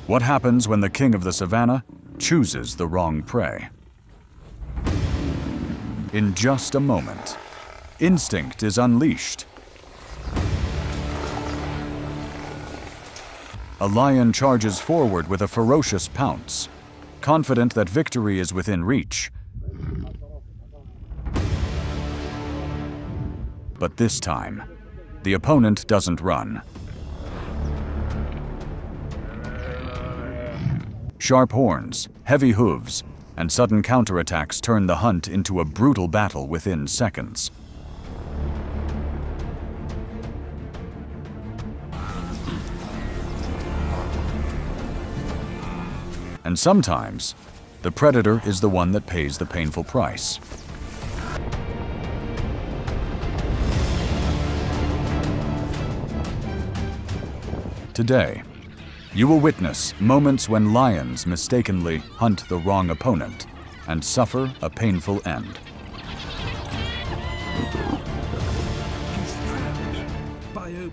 What happens when the king of the savannah chooses the wrong prey? In just a moment, instinct is unleashed. A lion charges forward with a ferocious pounce, confident that victory is within reach. But this time, the opponent doesn't run. Sharp horns, heavy hooves, and sudden counterattacks turn the hunt into a brutal battle within seconds. And sometimes, the predator is the one that pays the painful price. Today, you will witness moments when lions mistakenly hunt the wrong opponent and suffer a painful end.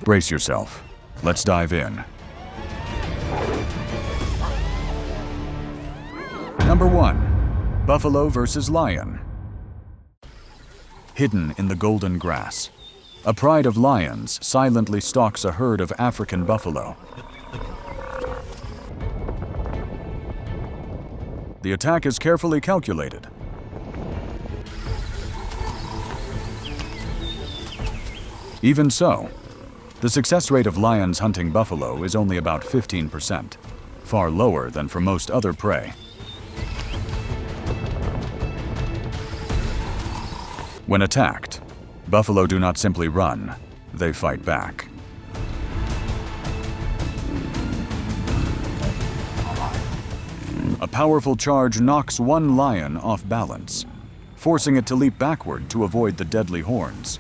Brace yourself. Let's dive in. Number 1. Buffalo versus lion. Hidden in the golden grass, a pride of lions silently stalks a herd of African buffalo. The attack is carefully calculated. Even so, the success rate of lions hunting buffalo is only about 15%, far lower than for most other prey. When attacked, buffalo do not simply run, they fight back. A powerful charge knocks one lion off balance, forcing it to leap backward to avoid the deadly horns.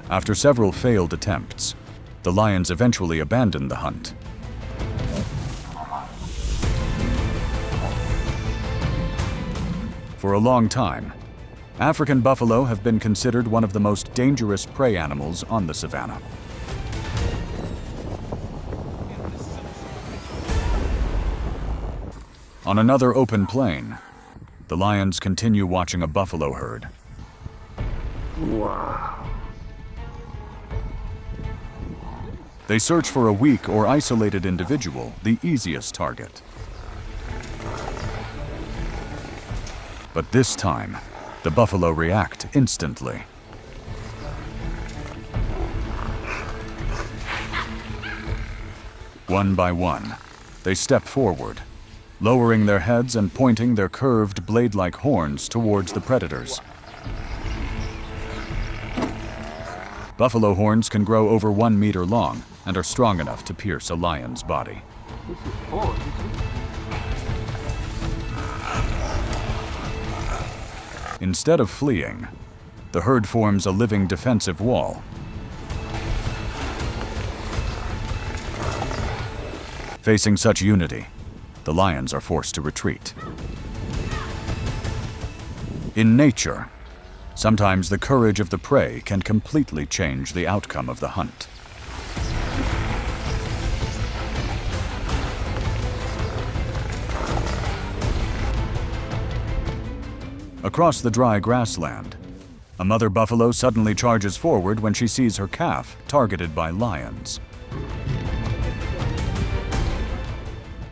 After several failed attempts, the lions eventually abandon the hunt. For a long time, African buffalo have been considered one of the most dangerous prey animals on the savannah. On another open plain, the lions continue watching a buffalo herd. Wow. They search for a weak or isolated individual, the easiest target. But this time, the buffalo react instantly. One by one, they step forward, lowering their heads and pointing their curved blade-like horns towards the predators. Buffalo horns can grow over 1 meter long and are strong enough to pierce a lion's body. Instead of fleeing, the herd forms a living defensive wall. Facing such unity, the lions are forced to retreat. In nature, sometimes the courage of the prey can completely change the outcome of the hunt. Across the dry grassland, a mother buffalo suddenly charges forward when she sees her calf targeted by lions.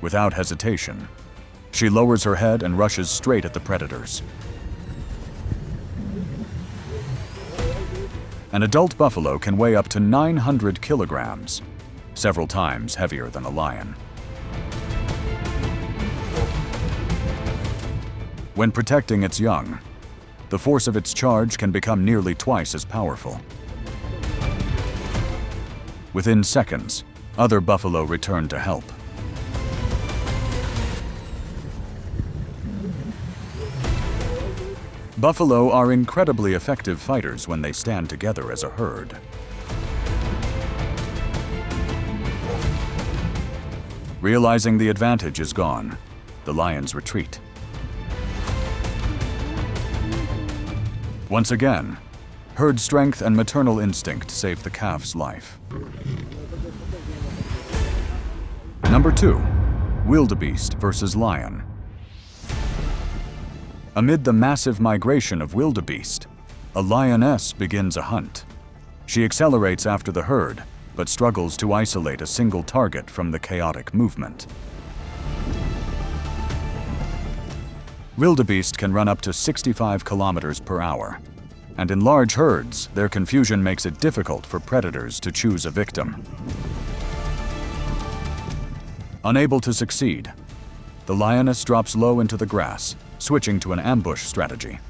Without hesitation, she lowers her head and rushes straight at the predators. An adult buffalo can weigh up to 900 kilograms, several times heavier than a lion. When protecting its young, the force of its charge can become nearly twice as powerful. Within seconds, other buffalo return to help. Buffalo are incredibly effective fighters when they stand together as a herd. Realizing the advantage is gone, the lions retreat. Once again, Herd strength and maternal instinct save the calf's life. Number 2. Wildebeest versus lion. Amid the massive migration of wildebeest, a lioness begins a hunt. She accelerates after the herd, but struggles to isolate a single target from the chaotic movement. Wildebeest can run up to 65 kilometers per hour, and in large herds, their confusion makes it difficult for predators to choose a victim. Unable to succeed, the lioness drops low into the grass, switching to an ambush strategy.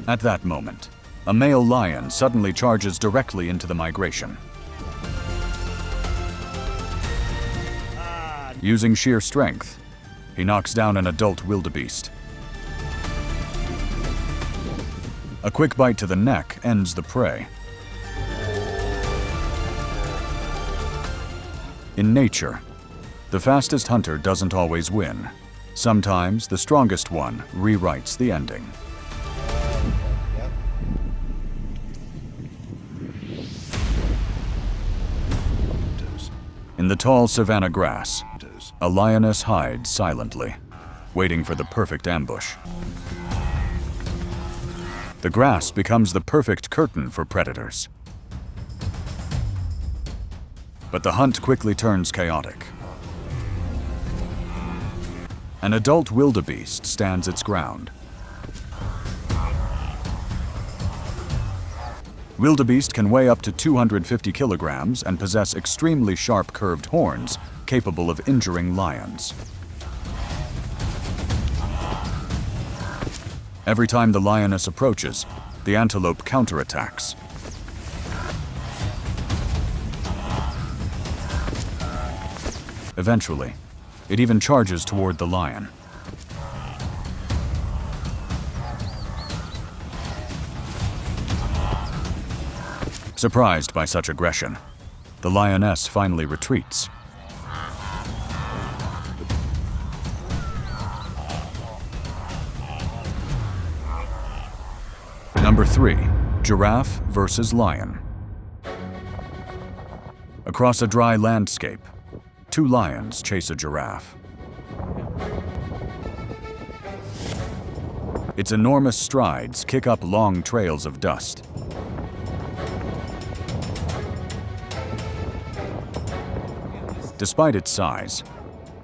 At that moment, a male lion suddenly charges directly into the migration. Using sheer strength, he knocks down an adult wildebeest. A quick bite to the neck ends the prey. In nature, the fastest hunter doesn't always win. Sometimes the strongest one rewrites the ending. In the tall savanna grass, a lioness hides silently, waiting for the perfect ambush. The grass becomes the perfect curtain for predators. But the hunt quickly turns chaotic. An adult wildebeest stands its ground. Wildebeest can weigh up to 250 kilograms and possess extremely sharp curved horns capable of injuring lions. Every time the lioness approaches, the antelope counterattacks. Eventually, it even charges toward the lion. Surprised by such aggression, the lioness finally retreats. Number 3. Giraffe versus lion. Across a dry landscape, 2 lions chase a giraffe. Its enormous strides kick up long trails of dust. Despite its size,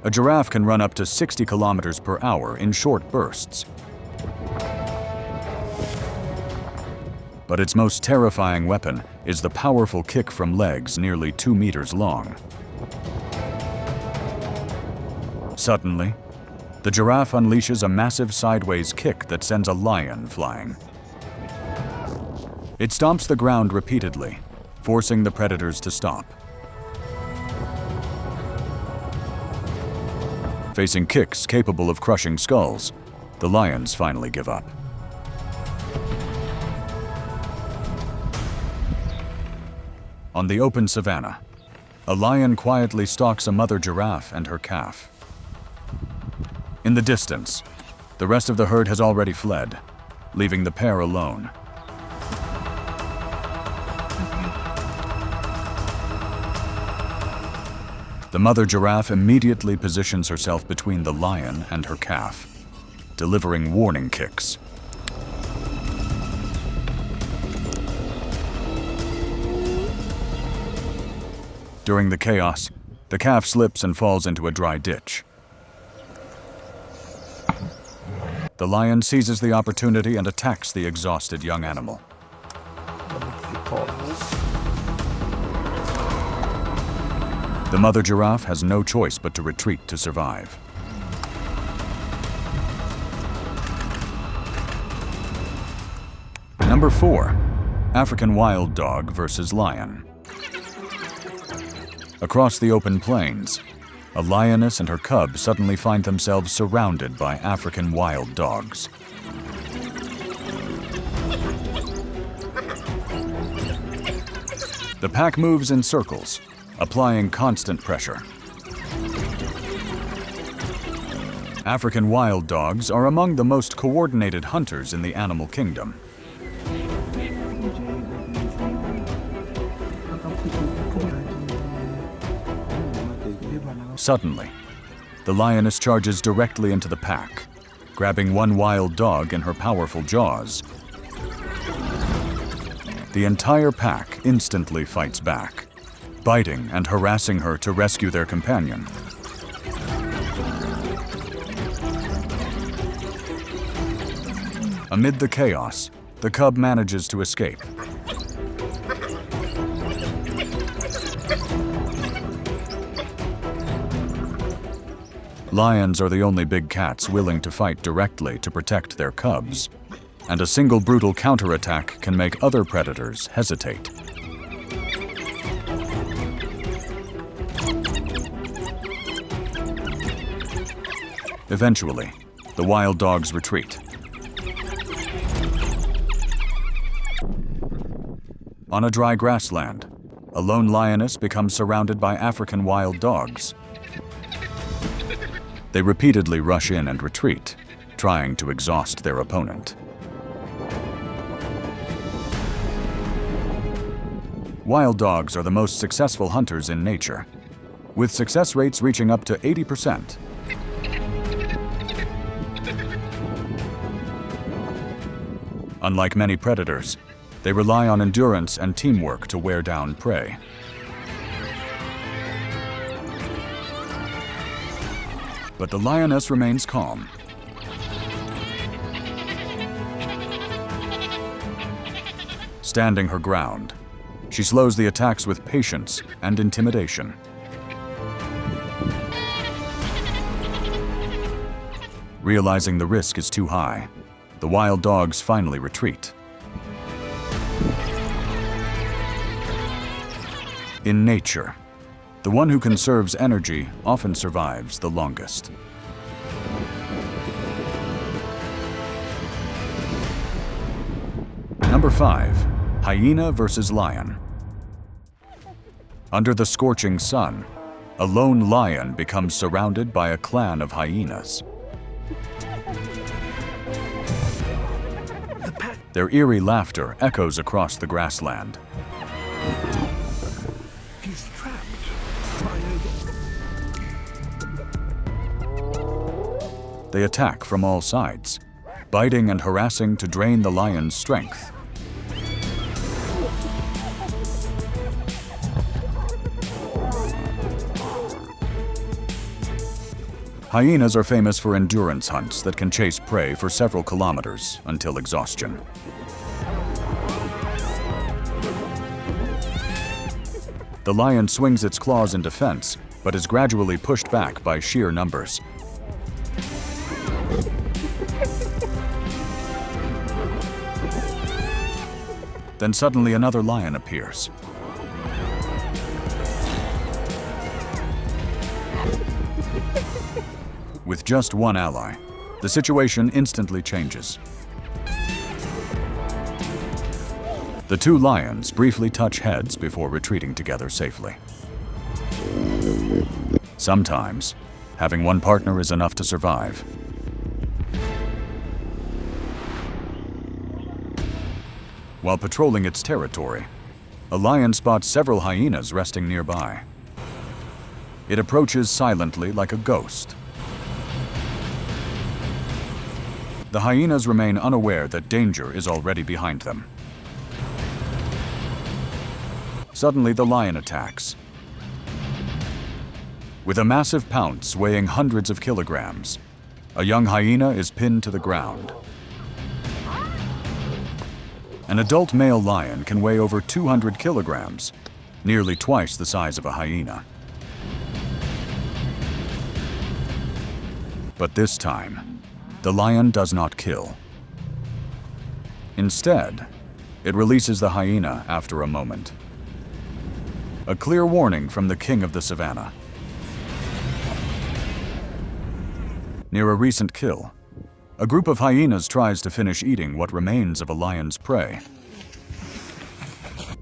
a giraffe can run up to 60 kilometers per hour in short bursts. But its most terrifying weapon is the powerful kick from legs nearly 2 meters long. Suddenly, the giraffe unleashes a massive sideways kick that sends a lion flying. It stomps the ground repeatedly, forcing the predators to stop. Facing kicks capable of crushing skulls, the lions finally give up. On the open savanna, a lion quietly stalks a mother giraffe and her calf. In the distance, the rest of the herd has already fled, leaving the pair alone. The mother giraffe immediately positions herself between the lion and her calf, delivering warning kicks. During the chaos, the calf slips and falls into a dry ditch. The lion seizes the opportunity and attacks the exhausted young animal. The mother giraffe has no choice but to retreat to survive. Number 4. African wild dog versus lion. Across the open plains, a lioness and her cub suddenly find themselves surrounded by African wild dogs. The pack moves in circles, applying constant pressure. African wild dogs are among the most coordinated hunters in the animal kingdom. Suddenly, the lioness charges directly into the pack, grabbing one wild dog in her powerful jaws. The entire pack instantly fights back, biting and harassing her to rescue their companion. Amid the chaos, the cub manages to escape. Lions are the only big cats willing to fight directly to protect their cubs, and a single brutal counterattack can make other predators hesitate. Eventually, the wild dogs retreat. On a dry grassland, a lone lioness becomes surrounded by African wild dogs. They repeatedly rush in and retreat, trying to exhaust their opponent. Wild dogs are the most successful hunters in nature, with success rates reaching up to 80%. Unlike many predators, they rely on endurance and teamwork to wear down prey. But the lioness remains calm. Standing her ground, she slows the attacks with patience and intimidation. Realizing the risk is too high, the wild dogs finally retreat. In nature, the one who conserves energy often survives the longest. Number 5. Hyena versus lion. Under the scorching sun, a lone lion becomes surrounded by a clan of hyenas. Their eerie laughter echoes across the grassland. He's trapped. They attack from all sides, biting and harassing to drain the lion's strength. Hyenas are famous for endurance hunts that can chase prey for several kilometers until exhaustion. The lion swings its claws in defense, but is gradually pushed back by sheer numbers. Then suddenly another lion appears. With just one ally, the situation instantly changes. The two lions briefly touch heads before retreating together safely. Sometimes, having one partner is enough to survive. While patrolling its territory, a lion spots several hyenas resting nearby. It approaches silently like a ghost. The hyenas remain unaware that danger is already behind them. Suddenly, the lion attacks. With a massive pounce weighing hundreds of kilograms, a young hyena is pinned to the ground. An adult male lion can weigh over 200 kilograms, nearly twice the size of a hyena. But this time, the lion does not kill. Instead, it releases the hyena after a moment. A clear warning from the king of the savannah. Near a recent kill, a group of hyenas tries to finish eating what remains of a lion's prey.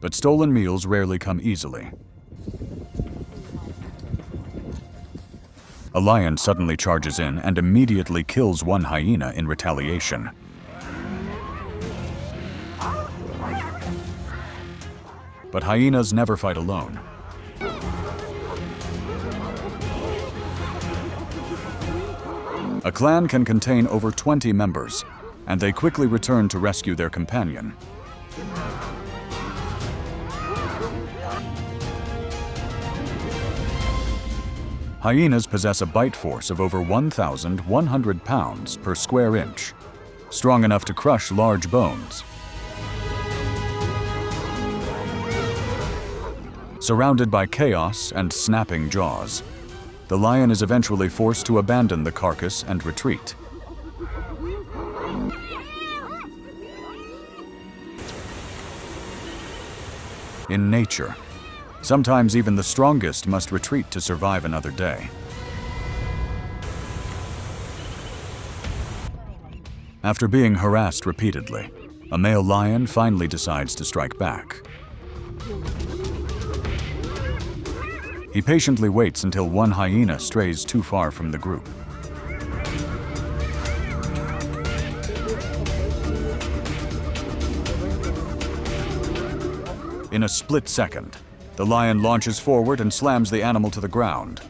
But stolen meals rarely come easily. A lion suddenly charges in and immediately kills one hyena in retaliation. But hyenas never fight alone. A clan can contain over 20 members, and they quickly return to rescue their companion. Hyenas possess a bite force of over 1,100 pounds per square inch, strong enough to crush large bones. Surrounded by chaos and snapping jaws, the lion is eventually forced to abandon the carcass and retreat. In nature, sometimes even the strongest must retreat to survive another day. After being harassed repeatedly, a male lion finally decides to strike back. He patiently waits until one hyena strays too far from the group. In a split second, the lion launches forward and slams the animal to the ground.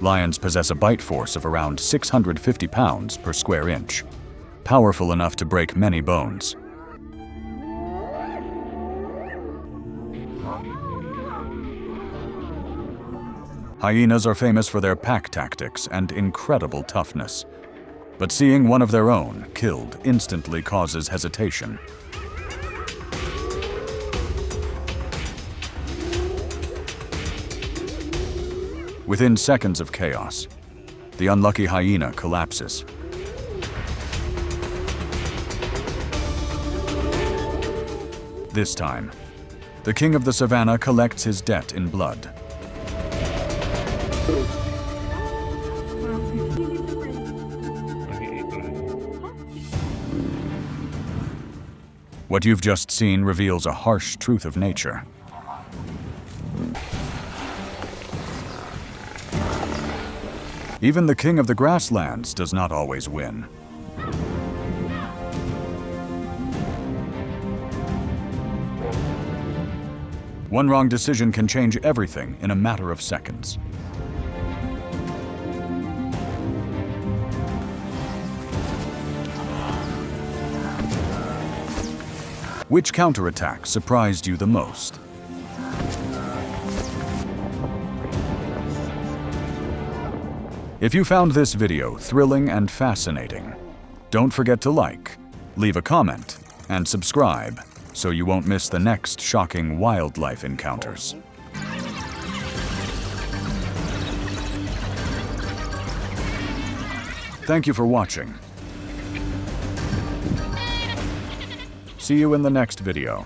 Lions possess a bite force of around 650 pounds per square inch, powerful enough to break many bones. Hyenas are famous for their pack tactics and incredible toughness, but seeing one of their own killed instantly causes hesitation. Within seconds of chaos, the unlucky hyena collapses. This time, the king of the savannah collects his debt in blood. What you've just seen reveals a harsh truth of nature. Even the king of the grasslands does not always win. One wrong decision can change everything in a matter of seconds. Which counterattack surprised you the most? If you found this video thrilling and fascinating, don't forget to like, leave a comment, and subscribe so you won't miss the next shocking wildlife encounters. Thank you for watching. See you in the next video.